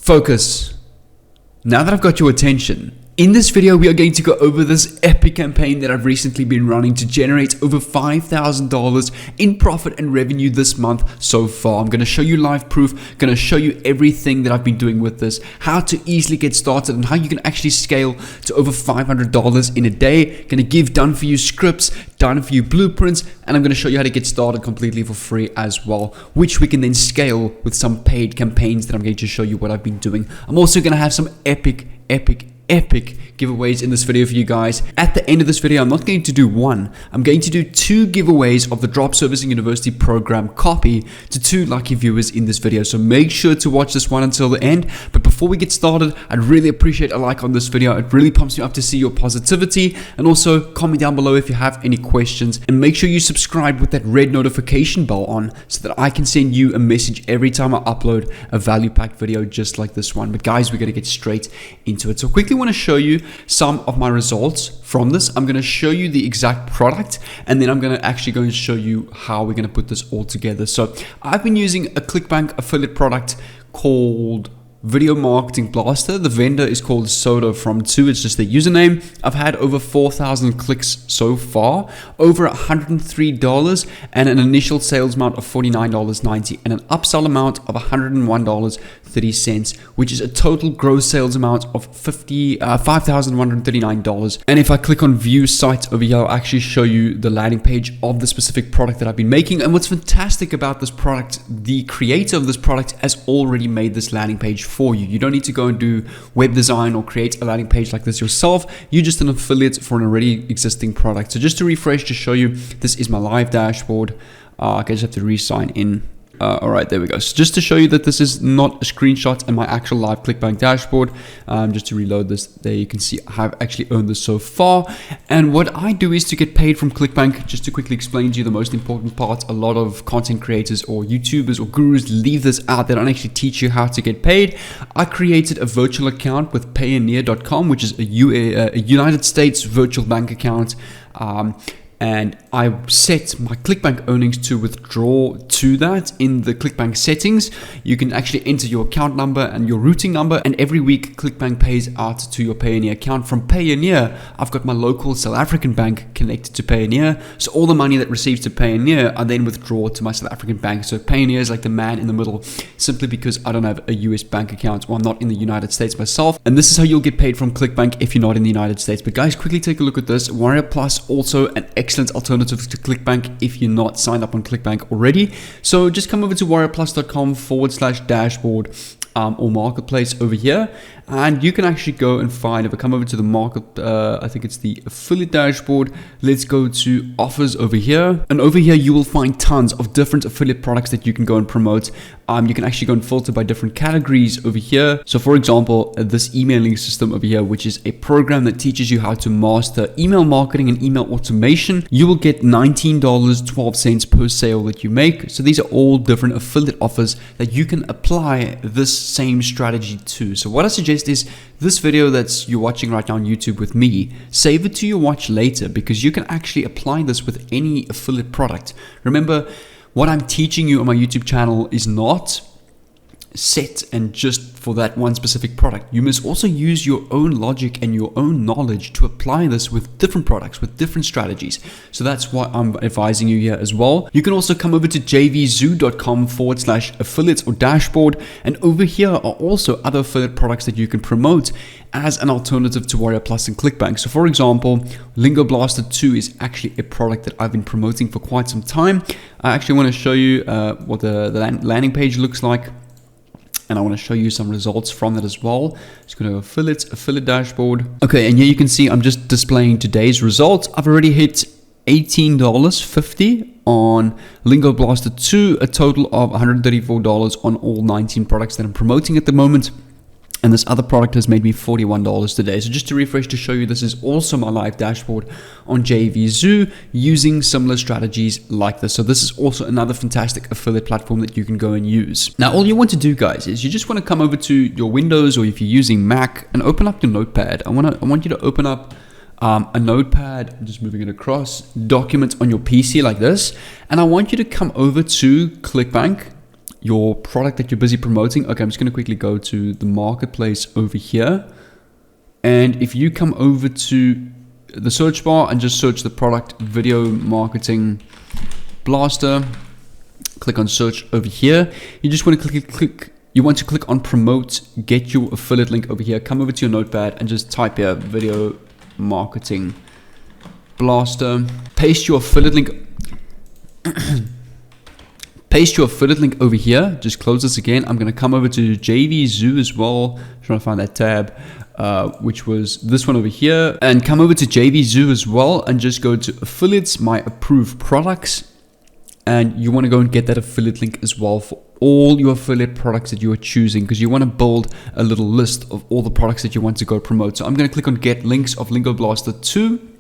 Focus. Now that I've got your attention, in this video we are going to go over this epic campaign that I've recently been running to generate over $5,000 in profit and revenue this month so far. I'm going to show you live proof, going to show you everything that I've been doing with this, how to easily get started and how you can actually scale to over $500 in a day. Going to give done for you scripts, done for you blueprints, and I'm going to show you how to get started completely for free as well, which we can then scale with some paid campaigns that I'm going to show you what I've been doing. I'm also going to have some epic giveaways in this video for you guys. At the end of this video, I'm not going to do one, I'm going to do 2 giveaways of the Drop Servicing University program copy to 2 lucky viewers in this video. So make sure to watch this one until the end. But before we get started, I'd really appreciate a like on this video. It really pumps me up to see your positivity, and also comment down below if you have any questions, and make sure you subscribe with that red notification bell on so that I can send you a message every time I upload a value-packed video just like this one. But guys, we're going to get straight into it. So quickly want to show you some of my results from this. I'm going to show you the exact product, and then I'm going to actually go and show you how we're going to put this all together. So I've been using a ClickBank affiliate product called Video Marketing Blaster. The vendor is called Soda from 2. It's just their username. I've had over 4,000 clicks so far, over $103, and an initial sales amount of $49.90, and an upsell amount of $101.30, which is a total gross sales amount of $5,139. And if I click on view site over here, I'll actually show you the landing page of the specific product that I've been making. And what's fantastic about this product, the creator of this product has already made this landing page for you. You don't need to go and do web design or create a landing page like this yourself. You're just an affiliate for an already existing product. So just to refresh, to show you, this is my live dashboard. I just have to re-sign in. All right, there we go. So just to show you that this is not a screenshot and my actual live ClickBank dashboard, just to reload this, there you can see I have actually earned this so far. And what I do is to get paid from ClickBank. Just to quickly explain to you the most important part, a lot of content creators or YouTubers or gurus leave this out. They don't actually teach you how to get paid. I created a virtual account with Payoneer.com, which is a United States virtual bank account. And I set my ClickBank earnings to withdraw to that in the ClickBank settings. You can actually enter your account number and your routing number, and every week ClickBank pays out to your Payoneer account. From Payoneer, I've got my local South African bank connected to Payoneer, so all the money that receives to Payoneer I then withdraw to my South African bank. So Payoneer is like the man in the middle, simply because I don't have a US bank account, or I'm not in the United States myself. And this is how you'll get paid from ClickBank if you're not in the United States. But guys, quickly take a look at this. Warrior Plus, also an excellent alternative to ClickBank if you're not signed up on ClickBank already. So just come over to warriorplus.com/dashboard or marketplace over here, and you can actually go and find, if I come over to the market, I think it's the affiliate dashboard, let's go to offers over here, and over here you will find tons of different affiliate products that you can go and promote. You can actually go and filter by different categories over here. So for example, this emailing system over here, which is a program that teaches you how to master email marketing and email automation, you will get $19.12 per sale that you make. So these are all different affiliate offers that you can apply this same strategy to. So what I suggest is this video that's you're watching right now on YouTube with me, save it to your watch later, because you can actually apply this with any affiliate product. Remember, what I'm teaching you on my YouTube channel is not set and just for that one specific product. You must also use your own logic and your own knowledge to apply this with different products, with different strategies. So that's why I'm advising you here as well. You can also come over to jvzoo.com/affiliates or dashboard, and over here are also other affiliate products that you can promote as an alternative to Warrior Plus and ClickBank. So for example, Lingo Blaster 2 is actually a product that I've been promoting for quite some time. I actually want to show you what the landing page looks like, and I want to show you some results from that as well. Just go to affiliate dashboard. Okay, and here you can see I'm just displaying today's results. I've already hit $18.50 on Lingo Blaster 2, a total of $134 on all 19 products that I'm promoting at the moment. And this other product has made me $41 today. So just to refresh, to show you, this is also my live dashboard on JVZoo using similar strategies like this. So this is also another fantastic affiliate platform that you can go and use. Now, all you want to do, guys, is you just want to come over to your Windows, or if you're using Mac, and open up your Notepad. I want you to open up a Notepad. I'm just moving it across, document on your PC like this. And I want you to come over to ClickBank. your product that you're busy promoting. Okay, I'm just going to quickly go to the marketplace over here. And if you come over to the search bar and just search the product video marketing blaster, click on search over here. You just want to click on promote, get your affiliate link over here. Come over to your notepad and just type here video marketing blaster. Paste your affiliate link. Paste your affiliate link over here. Just close this again. I'm going to come over to JV Zoo as well. Trying to find that tab, which was this one over here, and come over to JV Zoo as well and just go to affiliates, my approved products. And you want to go and get that affiliate link as well for all your affiliate products that you are choosing, because you want to build a little list of all the products that you want to go promote. So I'm going to click on get links of Lingo Blaster 2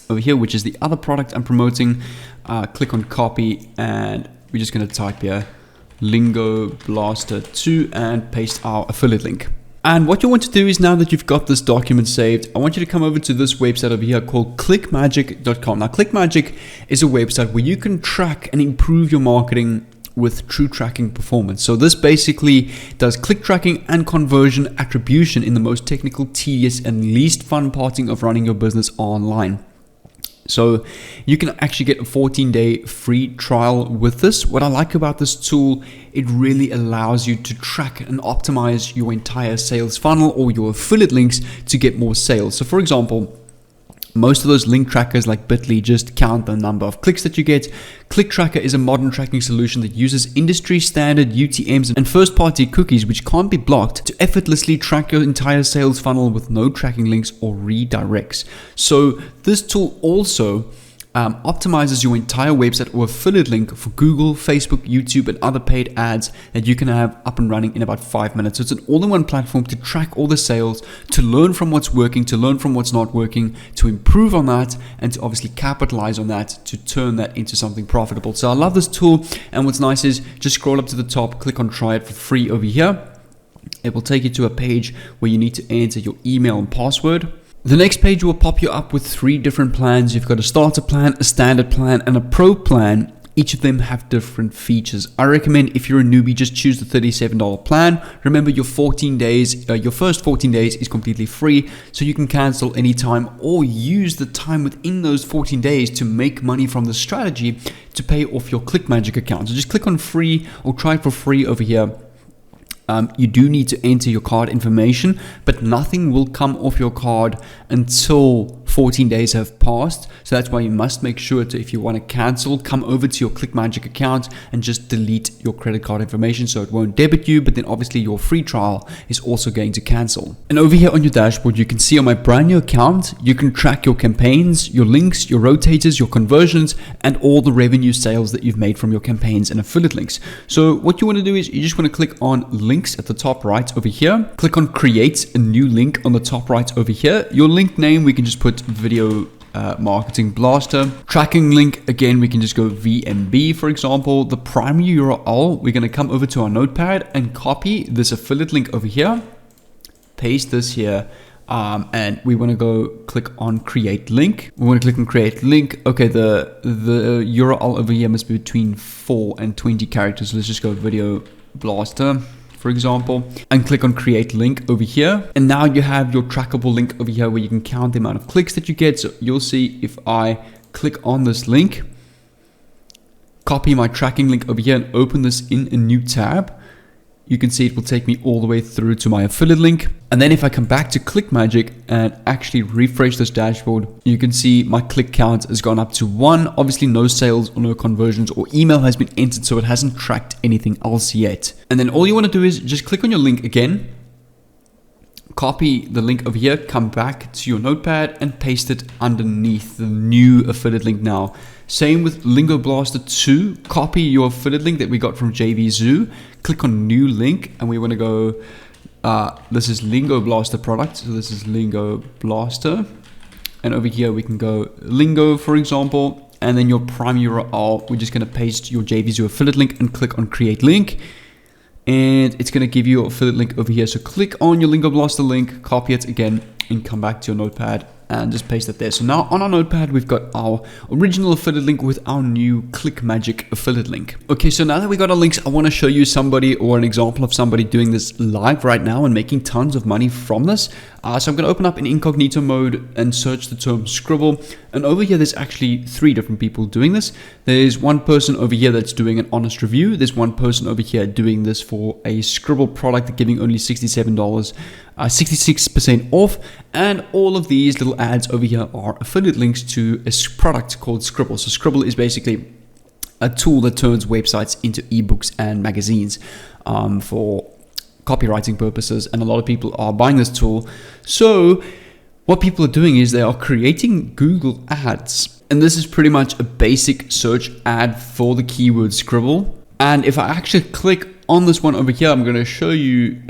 over here, which is the other product I'm promoting. Click on copy, and we're just going to type here Lingo Blaster 2 and paste our affiliate link. And what you want to do is, now that you've got this document saved, I want you to come over to this website over here called ClickMagic.com. Now, ClickMagic is a website where you can track and improve your marketing with true tracking performance. So this basically does click tracking and conversion attribution in the most technical, tedious, and least fun parting of running your business online. So you can actually get a 14-day free trial with this. What I like about this tool, it really allows you to track and optimize your entire sales funnel or your affiliate links to get more sales. So for example, most of those link trackers like Bitly just count the number of clicks that you get. Click Tracker is a modern tracking solution that uses industry standard UTMs and first-party cookies, which can't be blocked, to effortlessly track your entire sales funnel with no tracking links or redirects. So this tool also optimizes your entire website or affiliate link for Google, Facebook, YouTube, and other paid ads that you can have up and running in about 5 minutes. So it's an all-in-one platform to track all the sales, to learn from what's working, to learn from what's not working, to improve on that, and to obviously capitalize on that to turn that into something profitable. So I love this tool, and what's nice is just scroll up to the top, click on try it for free over here. It will take you to a page where you need to enter your email and password. The next page will pop you up with 3 different plans. You've got a starter plan, a standard plan, and a pro plan. Each of them have different features. I recommend, if you're a newbie, just choose the $37 plan. Remember, your 14 days, your first 14 days is completely free, so you can cancel anytime or use the time within those 14 days to make money from the strategy to pay off your ClickMagic account. So just click on free or try it for free over here. You do need to enter your card information, but nothing will come off your card until 14 days have passed. So that's why you must make sure to, if you want to cancel, come over to your ClickMagic account and just delete your credit card information so it won't debit you, but then obviously your free trial is also going to cancel. And over here on your dashboard, you can see on my brand new account, you can track your campaigns, your links, your rotators, your conversions, and all the revenue sales that you've made from your campaigns and affiliate links. So what you want to do is you just want to click on links at the top right over here. Click on create a new link on the top right over here. Your link name, we can just put video marketing blaster. Tracking link, again, we can just go VMB, for example. The primary URL, we're going to come over to our notepad and copy this affiliate link over here, paste this here, and we want to go click on create link. We want to click on create link. Okay, the URL over here must be between 4 and 20 characters. So let's just go video blaster, for example, and click on create link over here. And now you have your trackable link over here where you can count the amount of clicks that you get. So you'll see if I click on this link, copy my tracking link over here and open this in a new tab, you can see it will take me all the way through to my affiliate link. And then if I come back to ClickMagic and actually refresh this dashboard, you can see my click count has gone up to 1. Obviously no sales or no conversions or email has been entered, so it hasn't tracked anything else yet. And then all you want to do is just click on your link again, copy the link over here, come back to your notepad and paste it underneath the new affiliate link now. Same with Lingo Blaster 2, copy your affiliate link that we got from JV Zoo, click on new link, and we want to go, this is Lingo Blaster product, so this is Lingo Blaster, and over here we can go Lingo, for example, and then your primary URL, we're just going to paste your JV Zoo affiliate link and click on create link, and it's going to give you an affiliate link over here. So click on your Lingo Blaster link, copy it again, and come back to your notepad and just paste that there. So now on our notepad, we've got our original affiliate link with our new ClickMagic affiliate link. Okay, so now that we got our links, I want to show you somebody or an example of somebody doing this live right now and making tons of money from this. So I'm going to open up in incognito mode and search the term Scribble. And over here, there's actually 3 different people doing this. There's one person over here that's doing an honest review. There's one person over here doing this for a Scribble product, giving only $67, 66% off. And all of these little ads over here are affiliate links to a product called Scribble. So Scribble is basically a tool that turns websites into ebooks and magazines for copywriting purposes, and a lot of people are buying this tool. So what people are doing is they are creating Google ads, and this is pretty much a basic search ad for the keyword Scribble. And if I actually click on this one over here, I'm going to show you,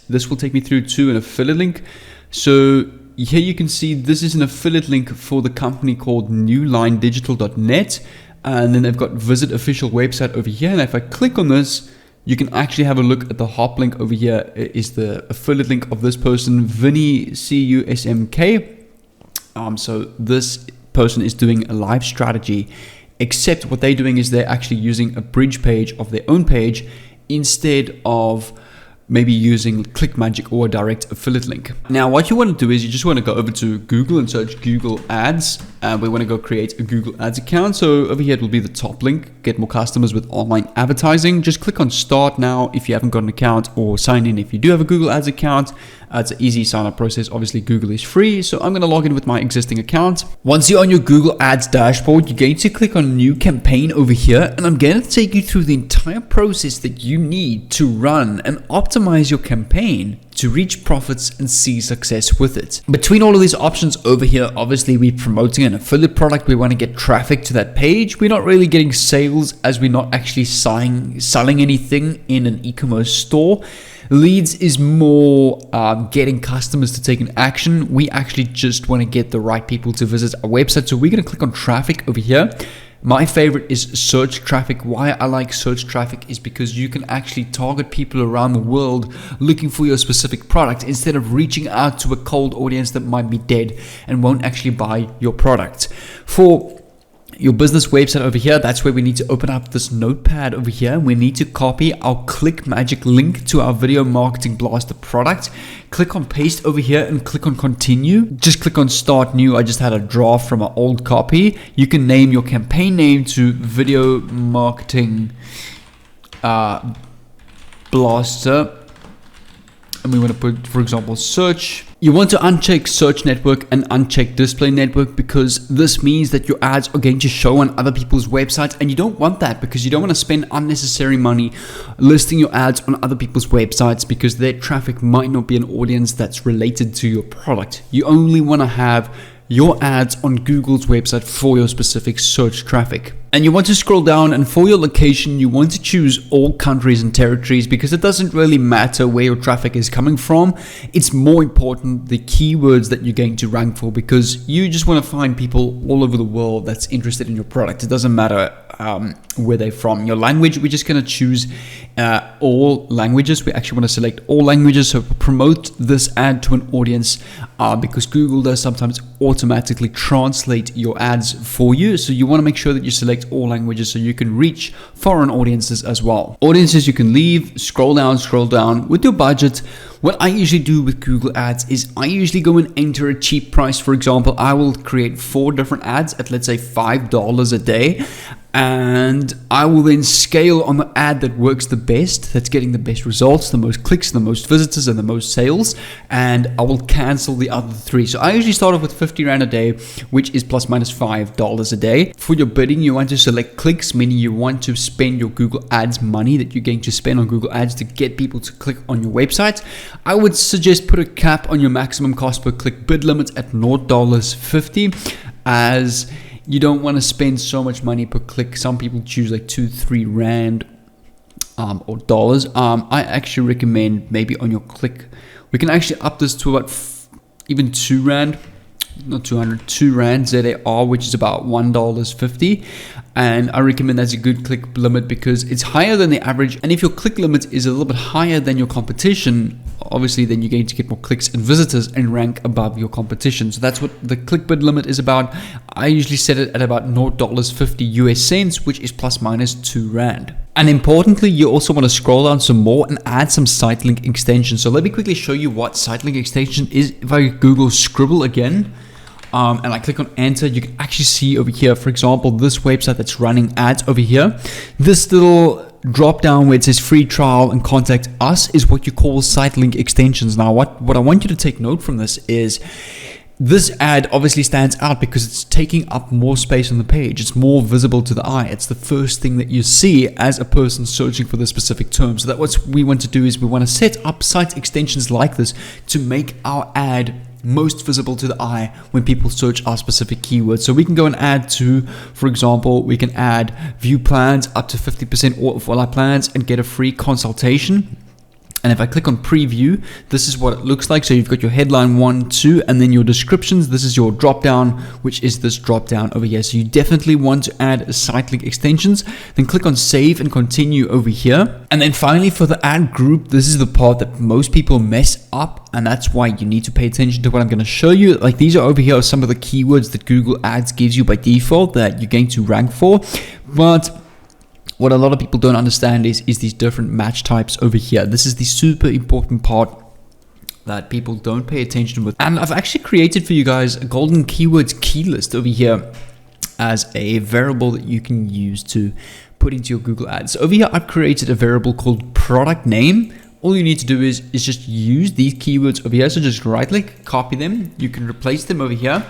this will take me through to an affiliate link. So here you can see this is an affiliate link for the company called newlinedigital.net, and then they've got visit official website over here. And if I click on this, you can actually have a look at the hop link over here. Is the affiliate link of this person, Vinny CUSMK. So this person is doing a live strategy, except what they're doing is they're actually using a bridge page of their own page instead of maybe using ClickMagic or a direct affiliate link. Now, what you want to do is you just want to go over to Google and search Google Ads. We want to go create a Google Ads account. So over here, it will be the top link, get more customers with online advertising. Just click on start now if you haven't got an account, or sign in if you do have a Google Ads account. It's an easy sign up process. Obviously, Google is free. So I'm going to log in with my existing account. Once you're on your Google Ads dashboard, you're going to click on new campaign over here. And I'm going to take you through the entire process that you need to run and optimize your campaign to reach profits and see success with it. Between all of these options over here, obviously we're promoting an affiliate product. We want to get traffic to that page. We're not really getting sales as we're not actually selling anything in an e-commerce store. Leads is more getting customers to take an action. We actually just want to get the right people to visit our website. So we're going to click on traffic over here. My favorite is search traffic. Why I like search traffic is because you can actually target people around the world looking for your specific product instead of reaching out to a cold audience that might be dead and won't actually buy your product. For your business website over here, that's where we need to open up this notepad over here. We need to copy our ClickMagic link to our video marketing blaster product. Click on paste over here and click on continue. Just click on start new. I just had a draft from an old copy. You can name your campaign name to video marketing blaster. And we want to put, for example, search. You want to uncheck search network and uncheck display network because this means that your ads are going to show on other people's websites, and you don't want that because you don't want to spend unnecessary money listing your ads on other people's websites because their traffic might not be an audience that's related to your product. You only want to have your ads on Google's website for your specific search traffic. And you want to scroll down, and for your location, you want to choose all countries and territories because it doesn't really matter where your traffic is coming from. It's more important the keywords that you're going to rank for because you just want to find people all over the world that's interested in your product. It doesn't matter where they're from. Your language, we're just going to choose all languages. We actually want to select all languages. So promote this ad to an audience because Google does sometimes automatically translate your ads for you. So you want to make sure that you select all languages so you can reach foreign audiences as well. Audiences you can leave, scroll down with your budget. What I usually do with Google Ads is I usually go and enter a cheap price. For example, I will create 4 different ads at, let's say, $5 a day. And I will then scale on the ad that works the best, that's getting the best results, the most clicks, the most visitors, and the most sales. And I will cancel the other 3. So I usually start off with 50 Rand a day, which is plus minus $5 a day. For your bidding, you want to select clicks, meaning you want to spend your Google Ads money that you're going to spend on Google Ads to get people to click on your website. I would suggest put a cap on your maximum cost per click bid limit at $0.50 as you don't want to spend so much money per click. Some people choose like 2-3 Rand or dollars. I actually recommend maybe on your click, we can actually up this to about even 2 Rand, not 200, 2 Rand ZAR, which is about $1.50. And I recommend that's a good click limit because it's higher than the average. And if your click limit is a little bit higher than your competition, obviously then you're going to get more clicks and visitors and rank above your competition. So that's what the click bid limit is about. I usually set it at about $0.50 US cents, which is plus minus 2 Rand. And importantly, you also want to scroll down some more and add some site link extensions. So let me quickly show you what site link extension is. If I Google Scribble again, and I click on enter, you can actually see over here, for example, this website that's running ads over here. This little drop down where it says free trial and contact us is what you call site link extensions. Now, what I want you to take note from this is this ad obviously stands out because it's taking up more space on the page. It's more visible to the eye. It's the first thing that you see as a person searching for the specific term. So that what we want to do is we want to set up site extensions like this to make our ad most visible to the eye when people search our specific keywords. So we can go and add to, for example, we can add view plans up to 50% off all our plans and get a free consultation. And if I click on preview, this is what it looks like. So you've got your headline 1, 2, and then your descriptions. This is your drop down, which is this drop down over here. So you definitely want to add site link extensions. Then click on save and continue over here. And then finally for the ad group, this is the part that most people mess up. And that's why you need to pay attention to what I'm going to show you. Like these are over here are some of the keywords that Google Ads gives you by default that you're going to rank for. But what a lot of people don't understand is these different match types over here. This is the super important part that people don't pay attention with. And I've actually created for you guys a golden keywords key list over here as a variable that you can use to put into your Google Ads. So over here, I've created a variable called product name. All you need to do is just use these keywords over here. So just right click, copy them. You can replace them over here,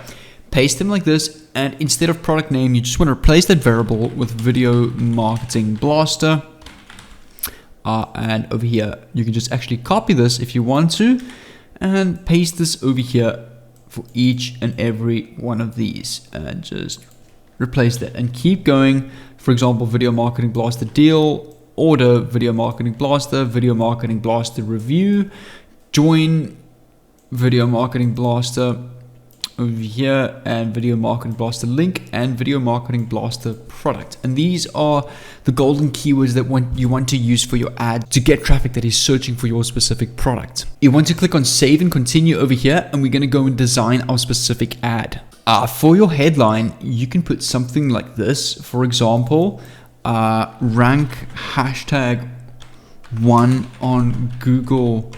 paste them like this. And instead of product name, you just want to replace that variable with video marketing blaster. And over here, you can just actually copy this if you want to and paste this over here for each and every one of these and just replace that and keep going. For example, video marketing blaster deal, order video marketing blaster review, join video marketing blaster over here, and video marketing blaster link and video marketing blaster product. And these are the golden keywords that you want to use for your ad to get traffic that is searching for your specific product. You want to click on save and continue over here, and we're going to go and design our specific ad. For your headline, you can put something like this. For example, rank hashtag 1 on Google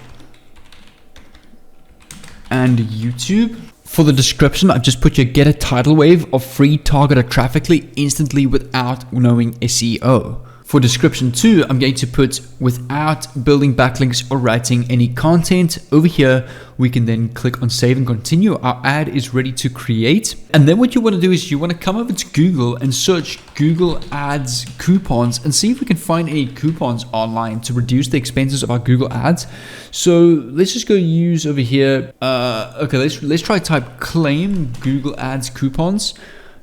and YouTube. For the description, I've just put your get a tidal wave of free targeted traffically instantly without knowing SEO. For description 2, I'm going to put without building backlinks or writing any content. Over here, we can then click on save and continue. Our ad is ready to create. And then what you want to do is you want to come over to Google and search Google Ads coupons and see if we can find any coupons online to reduce the expenses of our Google Ads. So let's just go use over here. Okay, let's try type claim Google Ads coupons.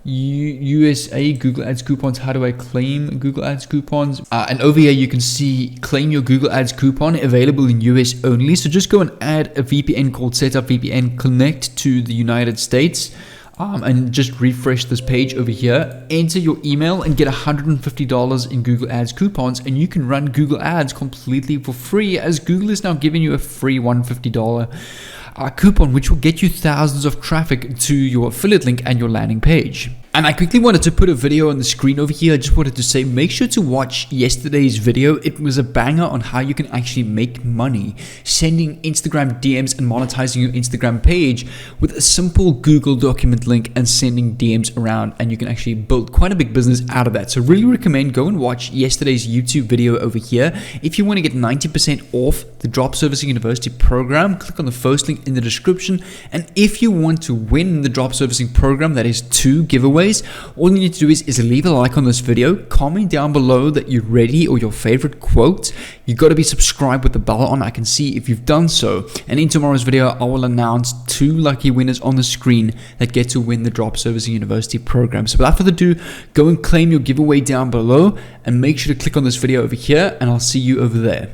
USA Google Ads coupons. How do I claim Google Ads coupons? And over here you can see claim your Google Ads coupon available in US only. So just go and add a VPN called setup VPN, connect to the United States, and just refresh this page over here. Enter your email and get $150 in Google Ads coupons, and you can run Google Ads completely for free, as Google is now giving you a free $150 coupon, which will get you thousands of traffic to your affiliate link and your landing page. And I quickly wanted to put a video on the screen over here. I just wanted to say, make sure to watch yesterday's video. It was a banger on how you can actually make money sending Instagram DMs and monetizing your Instagram page with a simple Google document link and sending DMs around. And you can actually build quite a big business out of that. So really recommend go and watch yesterday's YouTube video over here. If you want to get 90% off the Drop Servicing University program, click on the first link in the description. And if you want to win the Drop Servicing program, that is 2 giveaways. All you need to do is leave a like on this video, comment down below that you're ready or your favorite quote. You got to be subscribed with the bell on. I can see if you've done so. And in tomorrow's video, I will announce 2 lucky winners on the screen that get to win the Drop Servicing University program. So without further ado, go and claim your giveaway down below and make sure to click on this video over here, and I'll see you over there.